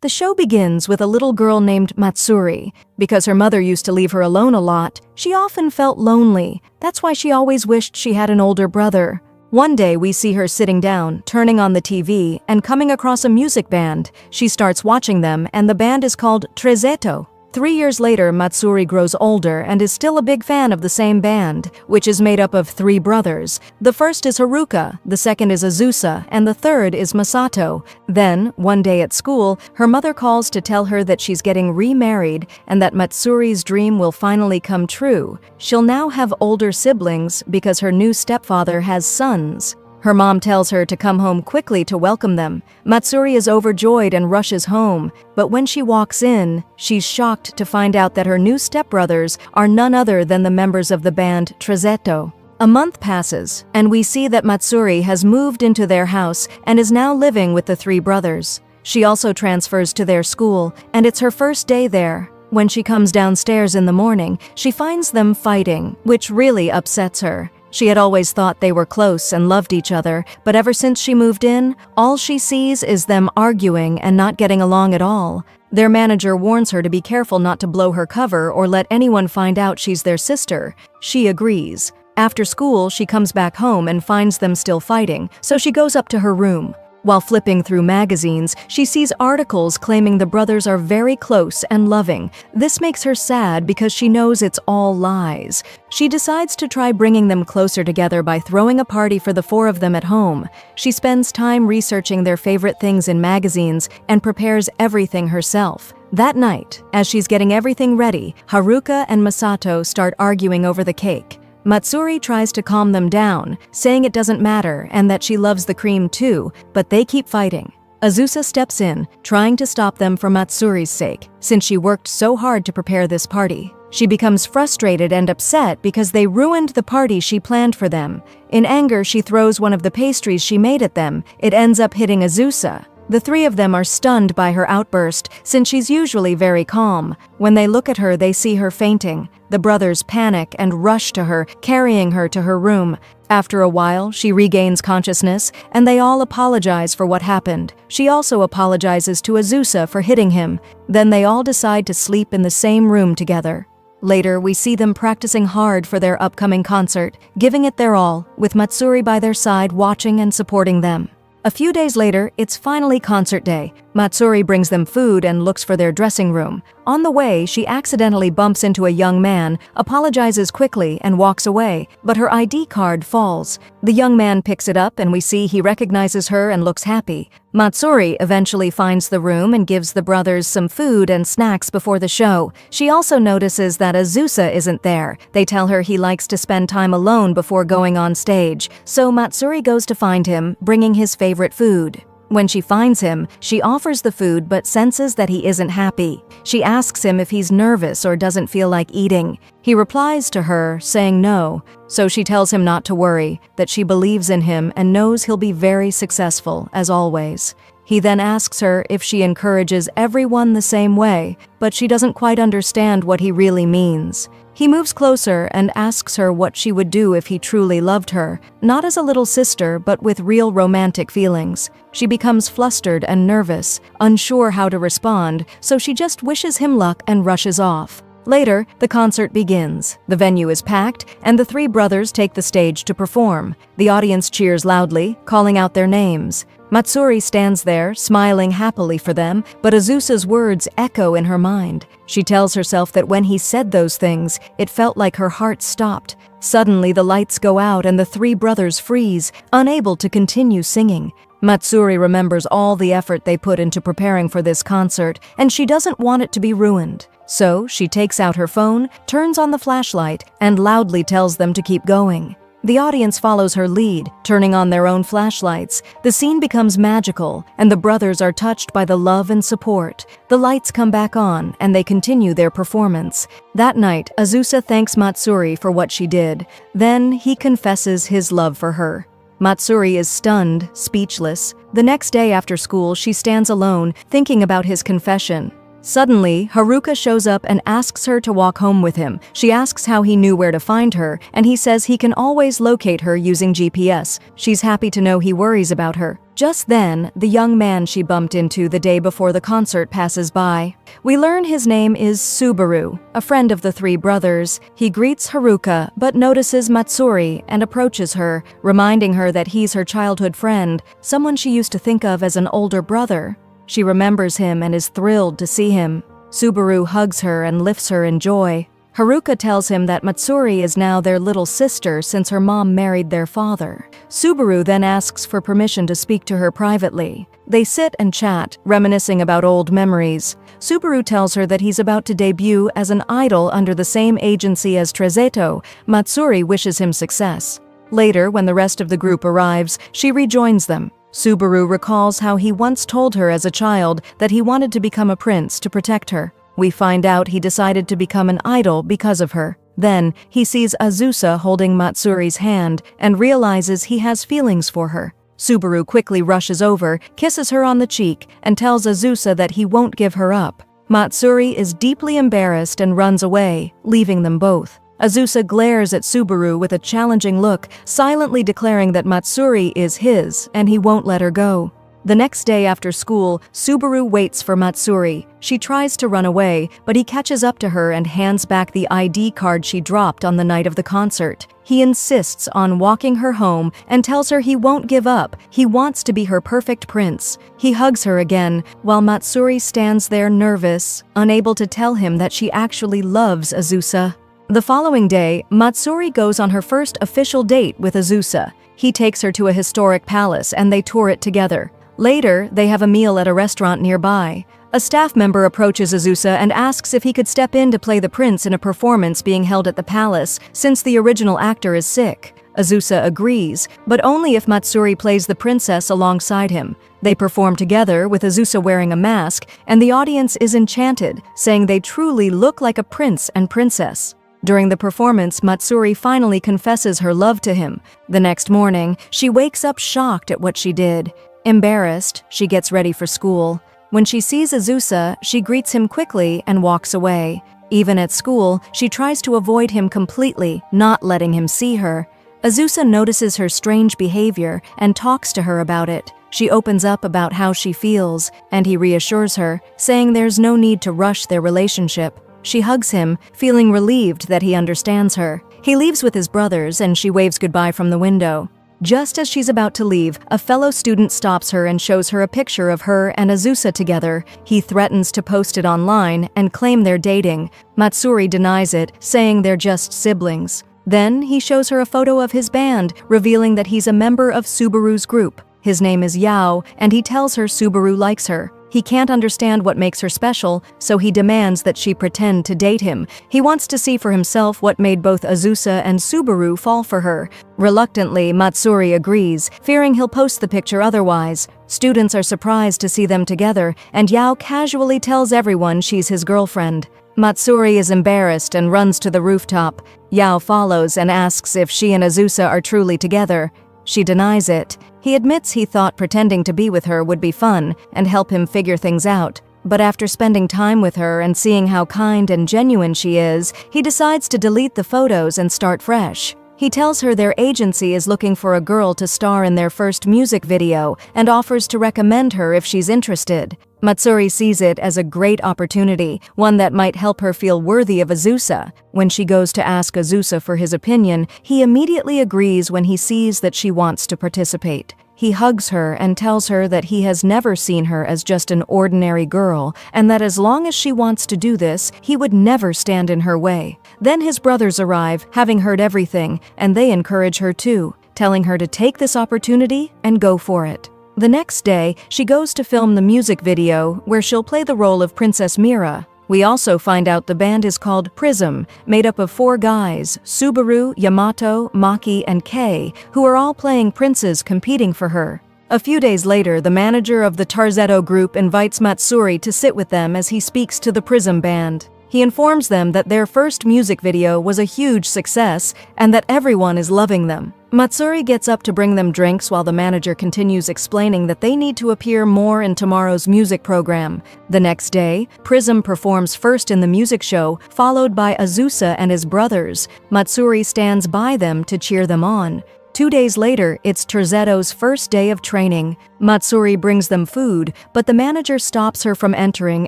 The show begins with a little girl named Matsuri. Because her mother used to leave her alone a lot, she often felt lonely. That's why she always wished she had an older brother. One day we see her sitting down, turning on the TV, and coming across a music band. She starts watching them, and the band is called Trezeto. 3 years later, Matsuri grows older and is still a big fan of the same band, which is made up of 3 brothers. The first is Haruka, the second is Azusa, and the third is Masato. Then, one day at school, her mother calls to tell her that she's getting remarried and that Matsuri's dream will finally come true. She'll now have older siblings because her new stepfather has sons. Her mom tells her to come home quickly to welcome them. Matsuri is overjoyed and rushes home, but when she walks in, she's shocked to find out that her new stepbrothers are none other than the members of the band Trezeto. A month passes, and we see that Matsuri has moved into their house and is now living with the 3 brothers. She also transfers to their school, and it's her first day there. When she comes downstairs in the morning, she finds them fighting, which really upsets her. She had always thought they were close and loved each other, but ever since she moved in, all she sees is them arguing and not getting along at all. Their manager warns her to be careful not to blow her cover or let anyone find out she's their sister. She agrees. After school, she comes back home and finds them still fighting, so she goes up to her room. While flipping through magazines, she sees articles claiming the brothers are very close and loving. This makes her sad because she knows it's all lies. She decides to try bringing them closer together by throwing a party for the 4 of them at home. She spends time researching their favorite things in magazines and prepares everything herself. That night, as she's getting everything ready, Haruka and Masato start arguing over the cake. Matsuri tries to calm them down, saying it doesn't matter and that she loves the cream too, but they keep fighting. Azusa steps in, trying to stop them for Matsuri's sake, since she worked so hard to prepare this party. She becomes frustrated and upset because they ruined the party she planned for them. In anger, she throws one of the pastries she made at them. It ends up hitting Azusa. The 3 of them are stunned by her outburst, since she's usually very calm. When they look at her, they see her fainting. The brothers panic and rush to her, carrying her to her room. After a while, she regains consciousness, and they all apologize for what happened. She also apologizes to Azusa for hitting him. Then they all decide to sleep in the same room together. Later, we see them practicing hard for their upcoming concert, giving it their all, with Matsuri by their side watching and supporting them. A few days later, it's finally concert day. Matsuri brings them food and looks for their dressing room. On the way, she accidentally bumps into a young man, apologizes quickly, and walks away, but her ID card falls. The young man picks it up and we see he recognizes her and looks happy. Matsuri eventually finds the room and gives the brothers some food and snacks before the show. She also notices that Azusa isn't there. They tell her he likes to spend time alone before going on stage, so Matsuri goes to find him, bringing his favorite food. When she finds him, she offers the food but senses that he isn't happy. She asks him if he's nervous or doesn't feel like eating. He replies to her, saying no, so she tells him not to worry, that she believes in him and knows he'll be very successful, as always. He then asks her if she encourages everyone the same way, but she doesn't quite understand what he really means. He moves closer and asks her what she would do if he truly loved her, not as a little sister, but with real romantic feelings. She becomes flustered and nervous, unsure how to respond, so she just wishes him luck and rushes off. Later, the concert begins. The venue is packed, and the 3 brothers take the stage to perform. The audience cheers loudly, calling out their names. Matsuri stands there, smiling happily for them, but Azusa's words echo in her mind. She tells herself that when he said those things, it felt like her heart stopped. Suddenly, the lights go out and the 3 brothers freeze, unable to continue singing. Matsuri remembers all the effort they put into preparing for this concert, and she doesn't want it to be ruined. So, she takes out her phone, turns on the flashlight, and loudly tells them to keep going. The audience follows her lead, turning on their own flashlights. The scene becomes magical, and the brothers are touched by the love and support. The lights come back on, and they continue their performance. That night, Azusa thanks Matsuri for what she did. Then, he confesses his love for her. Matsuri is stunned, speechless. The next day after school, she stands alone, thinking about his confession. Suddenly, Haruka shows up and asks her to walk home with him. She asks how he knew where to find her, and he says he can always locate her using GPS. She's happy to know he worries about her. Just then, the young man she bumped into the day before the concert passes by. We learn his name is Subaru, a friend of the three brothers. He greets Haruka, but notices Matsuri and approaches her, reminding her that he's her childhood friend, someone she used to think of as an older brother. She remembers him and is thrilled to see him. Subaru hugs her and lifts her in joy. Haruka tells him that Matsuri is now their little sister since her mom married their father. Subaru then asks for permission to speak to her privately. They sit and chat, reminiscing about old memories. Subaru tells her that he's about to debut as an idol under the same agency as Trezeto. Matsuri wishes him success. Later, when the rest of the group arrives, she rejoins them. Subaru recalls how he once told her as a child that he wanted to become a prince to protect her. We find out he decided to become an idol because of her. Then, he sees Azusa holding Matsuri's hand and realizes he has feelings for her. Subaru quickly rushes over, kisses her on the cheek, and tells Azusa that he won't give her up. Matsuri is deeply embarrassed and runs away, leaving them both. Azusa glares at Subaru with a challenging look, silently declaring that Matsuri is his and he won't let her go. The next day after school, Subaru waits for Matsuri. She tries to run away, but he catches up to her and hands back the ID card she dropped on the night of the concert. He insists on walking her home and tells her he won't give up. He wants to be her perfect prince. He hugs her again, while Matsuri stands there nervous, unable to tell him that she actually loves Azusa. The following day, Matsuri goes on her first official date with Azusa. He takes her to a historic palace and they tour it together. Later, they have a meal at a restaurant nearby. A staff member approaches Azusa and asks if he could step in to play the prince in a performance being held at the palace, since the original actor is sick. Azusa agrees, but only if Matsuri plays the princess alongside him. They perform together with Azusa wearing a mask, and the audience is enchanted, saying they truly look like a prince and princess. During the performance, Matsuri finally confesses her love to him. The next morning, she wakes up shocked at what she did. Embarrassed, she gets ready for school. When she sees Azusa, she greets him quickly and walks away. Even at school, she tries to avoid him completely, not letting him see her. Azusa notices her strange behavior and talks to her about it. She opens up about how she feels, and he reassures her, saying there's no need to rush their relationship. She hugs him, feeling relieved that he understands her. He leaves with his brothers and she waves goodbye from the window. Just as she's about to leave, a fellow student stops her and shows her a picture of her and Azusa together. He threatens to post it online and claim they're dating. Matsuri denies it, saying they're just siblings. Then he shows her a photo of his band, revealing that he's a member of Subaru's group. His name is Yao, and he tells her Subaru likes her. He can't understand what makes her special, so he demands that she pretend to date him. He wants to see for himself what made both Azusa and Subaru fall for her. Reluctantly, Matsuri agrees, fearing he'll post the picture otherwise. Students are surprised to see them together, and Yao casually tells everyone she's his girlfriend. Matsuri is embarrassed and runs to the rooftop. Yao follows and asks if she and Azusa are truly together. She denies it. He admits he thought pretending to be with her would be fun and help him figure things out. But after spending time with her and seeing how kind and genuine she is, he decides to delete the photos and start fresh. He tells her their agency is looking for a girl to star in their first music video and offers to recommend her if she's interested. Matsuri sees it as a great opportunity, one that might help her feel worthy of Azusa. When she goes to ask Azusa for his opinion, he immediately agrees when he sees that she wants to participate. He hugs her and tells her that he has never seen her as just an ordinary girl, and that as long as she wants to do this, he would never stand in her way. Then his brothers arrive, having heard everything, and they encourage her too, telling her to take this opportunity and go for it. The next day, she goes to film the music video, where she'll play the role of Princess Mira. We also find out the band is called Prism, made up of 4 guys, Subaru, Yamato, Maki, and Kei, who are all playing princes competing for her. A few days later, the manager of the Tarzetto group invites Matsuri to sit with them as he speaks to the Prism band. He informs them that their first music video was a huge success and that everyone is loving them. Matsuri gets up to bring them drinks while the manager continues explaining that they need to appear more in tomorrow's music program. The next day, Prism performs first in the music show, followed by Azusa and his brothers. Matsuri stands by them to cheer them on. 2 days later, it's Terzetto's first day of training. Matsuri brings them food, but the manager stops her from entering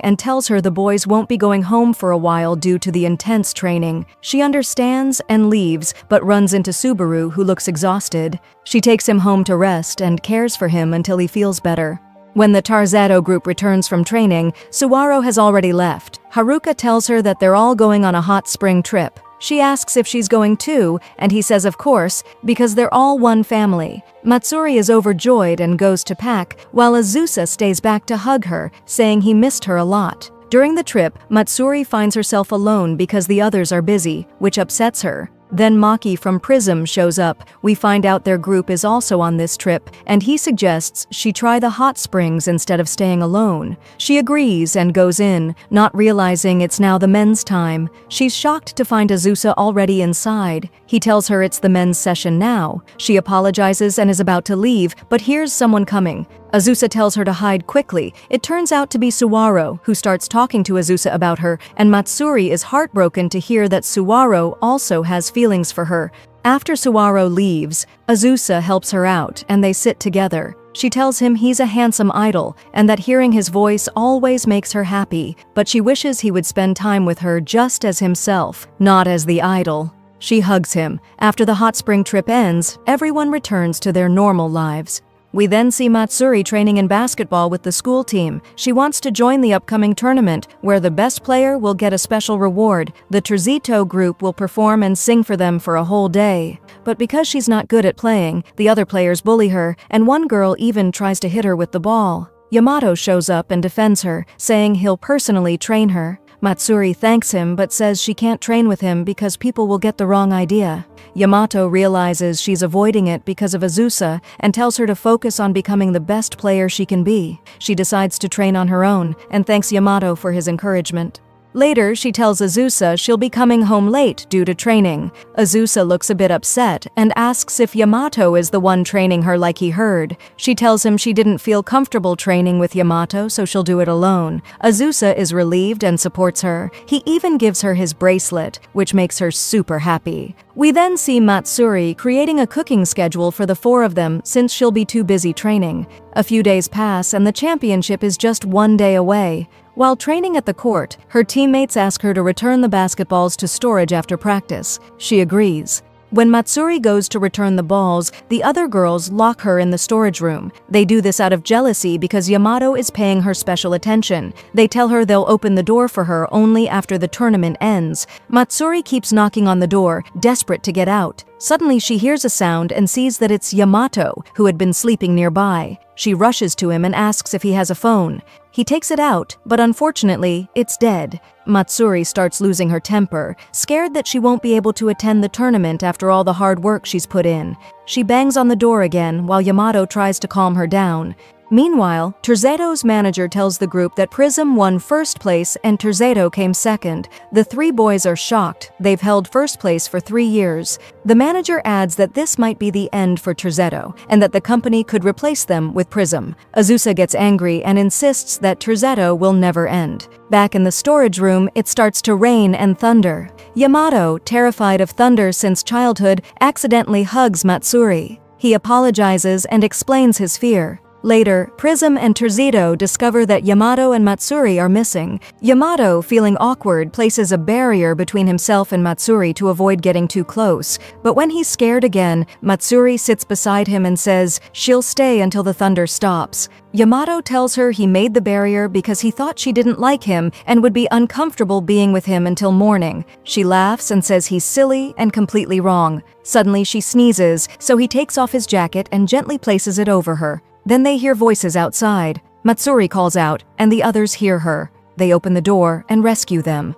and tells her the boys won't be going home for a while due to the intense training. She understands and leaves, but runs into Subaru, who looks exhausted. She takes him home to rest and cares for him until he feels better. When the Terzetto group returns from training, Suwaro has already left. Haruka tells her that they're all going on a hot spring trip. She asks if she's going too, and he says of course, because they're all one family. Matsuri is overjoyed and goes to pack, while Azusa stays back to hug her, saying he missed her a lot. During the trip, Matsuri finds herself alone because the others are busy, which upsets her. Then Maki from Prism shows up. We find out their group is also on this trip, and he suggests she try the hot springs instead of staying alone. She agrees and goes in, not realizing it's now the men's time. She's shocked to find Azusa already inside. He tells her it's the men's session now. She apologizes and is about to leave, but hears someone coming. Azusa tells her to hide quickly. It turns out to be Suwaro, who starts talking to Azusa about her, and Matsuri is heartbroken to hear that Suwaro also has feelings for her. After Suwaro leaves, Azusa helps her out, and they sit together. She tells him he's a handsome idol, and that hearing his voice always makes her happy, but she wishes he would spend time with her just as himself, not as the idol. She hugs him. After the hot spring trip ends, everyone returns to their normal lives. We then see Matsuri training in basketball with the school team. She wants to join the upcoming tournament, where the best player will get a special reward. The Terzetto group will perform and sing for them for a whole day. But because she's not good at playing, the other players bully her, and one girl even tries to hit her with the ball. Yamato shows up and defends her, saying he'll personally train her. Matsuri thanks him but says she can't train with him because people will get the wrong idea. Yamato realizes she's avoiding it because of Azusa and tells her to focus on becoming the best player she can be. She decides to train on her own and thanks Yamato for his encouragement. Later, she tells Azusa she'll be coming home late due to training. Azusa looks a bit upset and asks if Yamato is the one training her like he heard. She tells him she didn't feel comfortable training with Yamato, so she'll do it alone. Azusa is relieved and supports her. He even gives her his bracelet, which makes her super happy. We then see Matsuri creating a cooking schedule for the four of them since she'll be too busy training. A few days pass and the championship is just 1 day away. While training at the court, her teammates ask her to return the basketballs to storage after practice. She agrees. When Matsuri goes to return the balls, the other girls lock her in the storage room. They do this out of jealousy because Yamato is paying her special attention. They tell her they'll open the door for her only after the tournament ends. Matsuri keeps knocking on the door, desperate to get out. Suddenly she hears a sound and sees that it's Yamato, who had been sleeping nearby. She rushes to him and asks if he has a phone. He takes it out, but unfortunately, it's dead. Matsuri starts losing her temper, scared that she won't be able to attend the tournament after all the hard work she's put in. She bangs on the door again while Yamato tries to calm her down. Meanwhile, Terzetto's manager tells the group that Prism won first place and Terzetto came second. The three boys are shocked. They've held first place for 3 years. The manager adds that this might be the end for Terzetto and that the company could replace them with Prism. Azusa gets angry and insists that Terzetto will never end. Back in the storage room, it starts to rain and thunder. Yamato, terrified of thunder since childhood, accidentally hugs Matsuri. He apologizes and explains his fear. Later, Prism and Terzetto discover that Yamato and Matsuri are missing. Yamato, feeling awkward, places a barrier between himself and Matsuri to avoid getting too close. But when he's scared again, Matsuri sits beside him and says she'll stay until the thunder stops. Yamato tells her he made the barrier because he thought she didn't like him and would be uncomfortable being with him until morning. She laughs and says he's silly and completely wrong. Suddenly she sneezes, so he takes off his jacket and gently places it over her. Then they hear voices outside. Matsuri calls out, and the others hear her. They open the door and rescue them.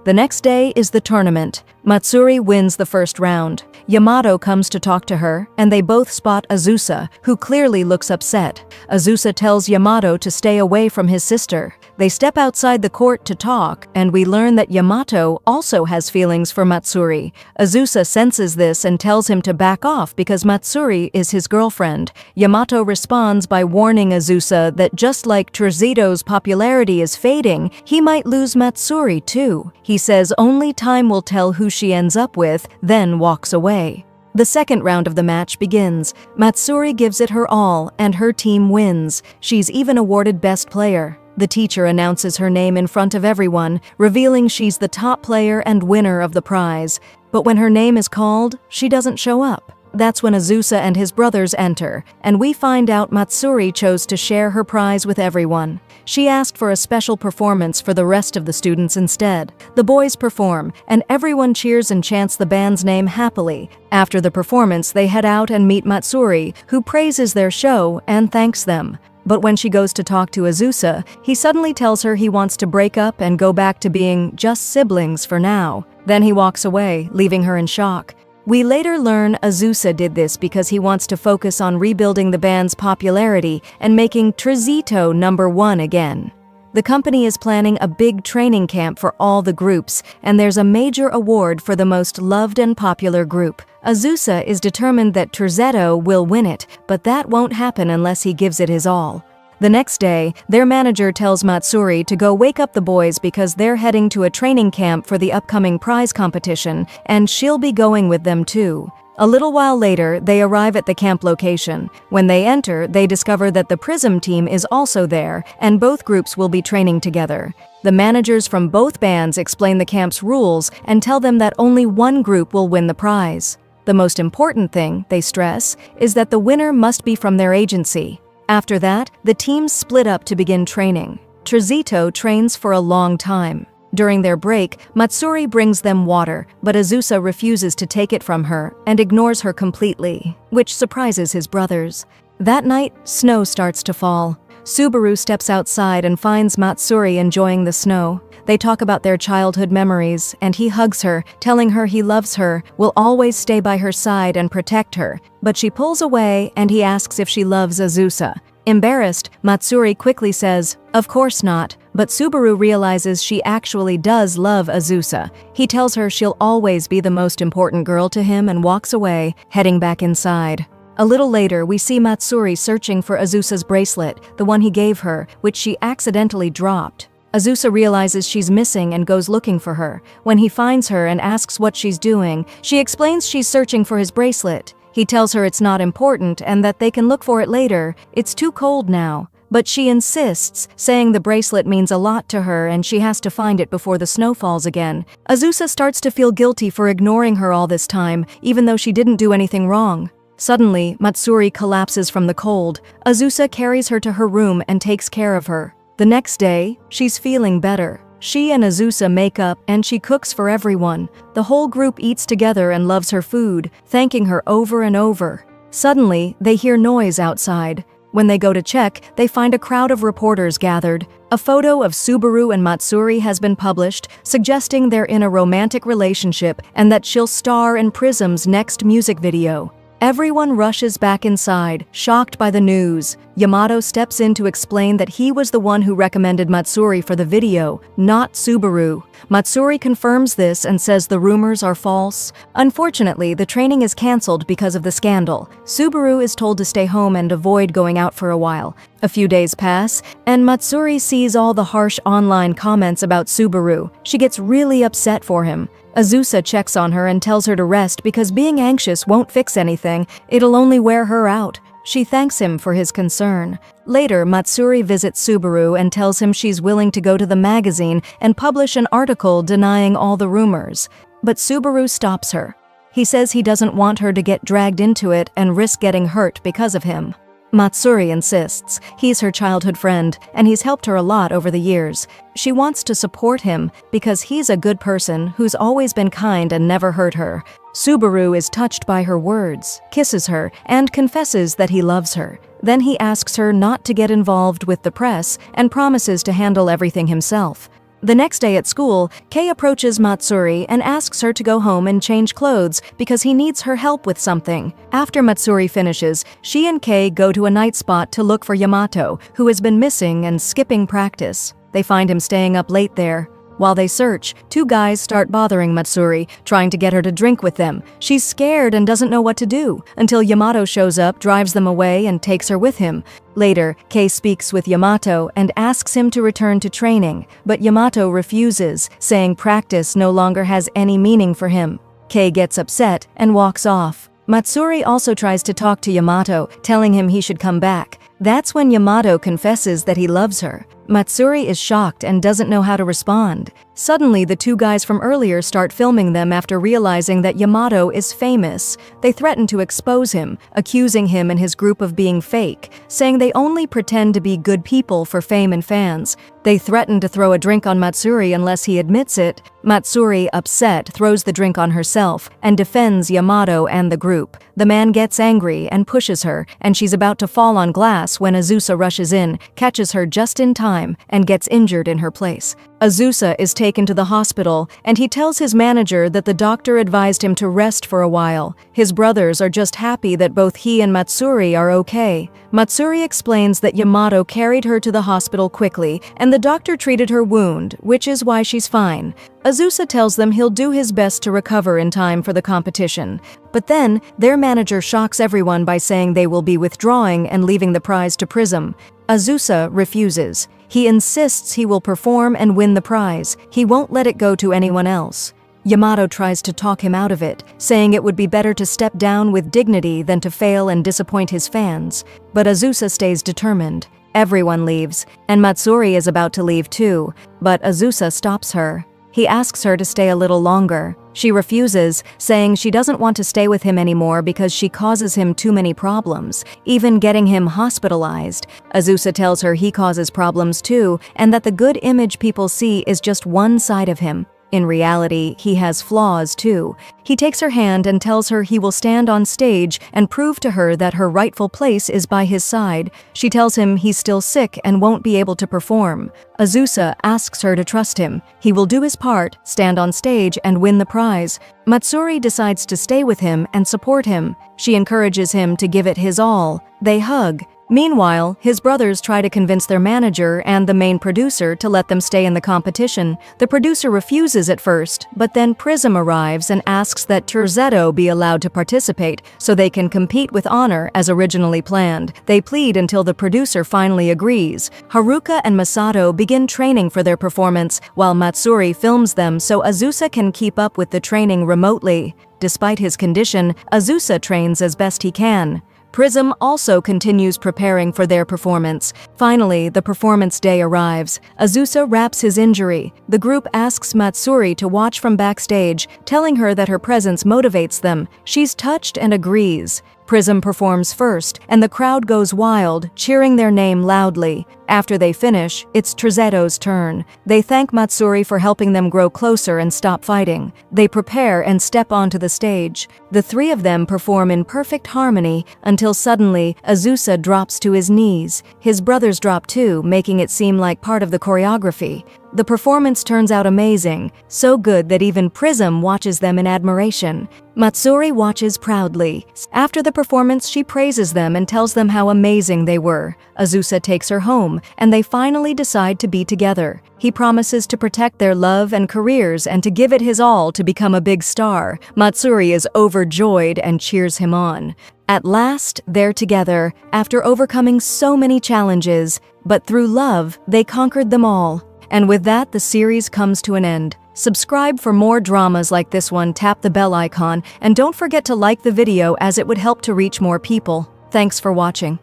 The next day is the tournament. Matsuri wins the first round. Yamato comes to talk to her, and they both spot Azusa, who clearly looks upset. Azusa tells Yamato to stay away from his sister. They step outside the court to talk, and we learn that Yamato also has feelings for Matsuri. Azusa senses this and tells him to back off because Matsuri is his girlfriend. Yamato responds by warning Azusa that just like Terzito's popularity is fading, he might lose Matsuri too. He says only time will tell who she ends up with, then walks away. The second round of the match begins. Matsuri gives it her all, and her team wins. She's even awarded Best Player. The teacher announces her name in front of everyone, revealing she's the top player and winner of the prize. But when her name is called, she doesn't show up. That's when Azusa and his brothers enter, and we find out Matsuri chose to share her prize with everyone. She asked for a special performance for the rest of the students instead. The boys perform, and everyone cheers and chants the band's name happily. After the performance, they head out and meet Matsuri, who praises their show and thanks them. But when she goes to talk to Azusa, he suddenly tells her he wants to break up and go back to being just siblings for now. Then he walks away, leaving her in shock. We later learn Azusa did this because he wants to focus on rebuilding the band's popularity and making Terzito #1 again. The company is planning a big training camp for all the groups, and there's a major award for the most loved and popular group. Azusa is determined that Terzito will win it, but that won't happen unless he gives it his all. The next day, their manager tells Matsuri to go wake up the boys because they're heading to a training camp for the upcoming prize competition, and she'll be going with them too. A little while later, they arrive at the camp location. When they enter, they discover that the Prism team is also there, and both groups will be training together. The managers from both bands explain the camp's rules and tell them that only one group will win the prize. The most important thing, they stress, is that the winner must be from their agency. After that, the teams split up to begin training. Terzito trains for a long time. During their break, Matsuri brings them water, but Azusa refuses to take it from her and ignores her completely, which surprises his brothers. That night, snow starts to fall. Subaru steps outside and finds Matsuri enjoying the snow. They talk about their childhood memories, and he hugs her, telling her he loves her, will always stay by her side and protect her. But she pulls away, and he asks if she loves Azusa. Embarrassed, Matsuri quickly says, "Of course not," but Subaru realizes she actually does love Azusa. He tells her she'll always be the most important girl to him and walks away, heading back inside. A little later, we see Matsuri searching for Azusa's bracelet, the one he gave her, which she accidentally dropped. Azusa realizes she's missing and goes looking for her. When he finds her and asks what she's doing, she explains she's searching for his bracelet. He tells her it's not important and that they can look for it later. It's too cold now. But she insists, saying the bracelet means a lot to her and she has to find it before the snow falls again. Azusa starts to feel guilty for ignoring her all this time, even though she didn't do anything wrong. Suddenly, Matsuri collapses from the cold. Azusa carries her to her room and takes care of her. The next day, she's feeling better. She and Azusa make up and she cooks for everyone. The whole group eats together and loves her food, thanking her over and over. Suddenly, they hear noise outside. When they go to check, they find a crowd of reporters gathered. A photo of Subaru and Matsuri has been published, suggesting they're in a romantic relationship and that she'll star in Prism's next music video. Everyone rushes back inside, shocked by the news. Yamato steps in to explain that he was the one who recommended Matsuri for the video, not Subaru. Matsuri confirms this and says the rumors are false. Unfortunately, the training is cancelled because of the scandal. Subaru is told to stay home and avoid going out for a while. A few days pass, and Matsuri sees all the harsh online comments about Subaru. She gets really upset for him. Azusa checks on her and tells her to rest because being anxious won't fix anything, it'll only wear her out. She thanks him for his concern. Later, Matsuri visits Subaru and tells him she's willing to go to the magazine and publish an article denying all the rumors. But Subaru stops her. He says he doesn't want her to get dragged into it and risk getting hurt because of him. Matsuri insists. He's her childhood friend, and he's helped her a lot over the years. She wants to support him because he's a good person who's always been kind and never hurt her. Subaru is touched by her words, kisses her, and confesses that he loves her. Then he asks her not to get involved with the press and promises to handle everything himself. The next day at school, Kei approaches Matsuri and asks her to go home and change clothes because he needs her help with something. After Matsuri finishes, she and Kei go to a night spot to look for Yamato, who has been missing and skipping practice. They find him staying up late there. While they search, two guys start bothering Matsuri, trying to get her to drink with them. She's scared and doesn't know what to do, until Yamato shows up, drives them away, and takes her with him. Later, Kei speaks with Yamato and asks him to return to training, but Yamato refuses, saying practice no longer has any meaning for him. Kei gets upset and walks off. Matsuri also tries to talk to Yamato, telling him he should come back. That's when Yamato confesses that he loves her. Matsuri is shocked and doesn't know how to respond. Suddenly, the two guys from earlier start filming them after realizing that Yamato is famous. They threaten to expose him, accusing him and his group of being fake, saying they only pretend to be good people for fame and fans. They threaten to throw a drink on Matsuri unless he admits it. Matsuri, upset, throws the drink on herself and defends Yamato and the group. The man gets angry and pushes her, and she's about to fall on glass when Azusa rushes in, catches her just in time, and gets injured in her place. Azusa is taken to the hospital, and he tells his manager that the doctor advised him to rest for a while. His brothers are just happy that both he and Matsuri are okay. Matsuri explains that Yamato carried her to the hospital quickly, and the doctor treated her wound, which is why she's fine. Azusa tells them he'll do his best to recover in time for the competition. But then, their manager shocks everyone by saying they will be withdrawing and leaving the prize to Prism. Azusa refuses. He insists he will perform and win the prize. He won't let it go to anyone else. Yamato tries to talk him out of it, saying it would be better to step down with dignity than to fail and disappoint his fans. But Azusa stays determined. Everyone leaves, and Matsuri is about to leave too, but Azusa stops her. He asks her to stay a little longer. She refuses, saying she doesn't want to stay with him anymore because she causes him too many problems, even getting him hospitalized. Azusa tells her he causes problems too, and that the good image people see is just one side of him. In reality, he has flaws too. He takes her hand and tells her he will stand on stage and prove to her that her rightful place is by his side. She tells him he's still sick and won't be able to perform. Azusa asks her to trust him. He will do his part, stand on stage, and win the prize. Matsuri decides to stay with him and support him. She encourages him to give it his all. They hug. Meanwhile, his brothers try to convince their manager and the main producer to let them stay in the competition. The producer refuses at first, but then Prism arrives and asks that Terzetto be allowed to participate so they can compete with honor as originally planned. They plead until the producer finally agrees. Haruka and Masato begin training for their performance, while Matsuri films them so Azusa can keep up with the training remotely. Despite his condition, Azusa trains as best he can. Prism also continues preparing for their performance. Finally, the performance day arrives. Azusa wraps his injury. The group asks Matsuri to watch from backstage, telling her that her presence motivates them. She's touched and agrees. Prism performs first, and the crowd goes wild, cheering their name loudly. After they finish, it's Terzetto's turn. They thank Matsuri for helping them grow closer and stop fighting. They prepare and step onto the stage. The three of them perform in perfect harmony until suddenly Azusa drops to his knees. His brothers drop too, making it seem like part of the choreography. The performance turns out amazing, so good that even Prism watches them in admiration. Matsuri watches proudly. After the performance, she praises them and tells them how amazing they were. Azusa takes her home, and they finally decide to be together. He promises to protect their love and careers and to give it his all to become a big star. Matsuri is overjoyed and cheers him on. At last, they're together, after overcoming so many challenges, but through love, they conquered them all. And with that, the series comes to an end. Subscribe for more dramas like this one, tap the bell icon, and don't forget to like the video as it would help to reach more people. Thanks for watching.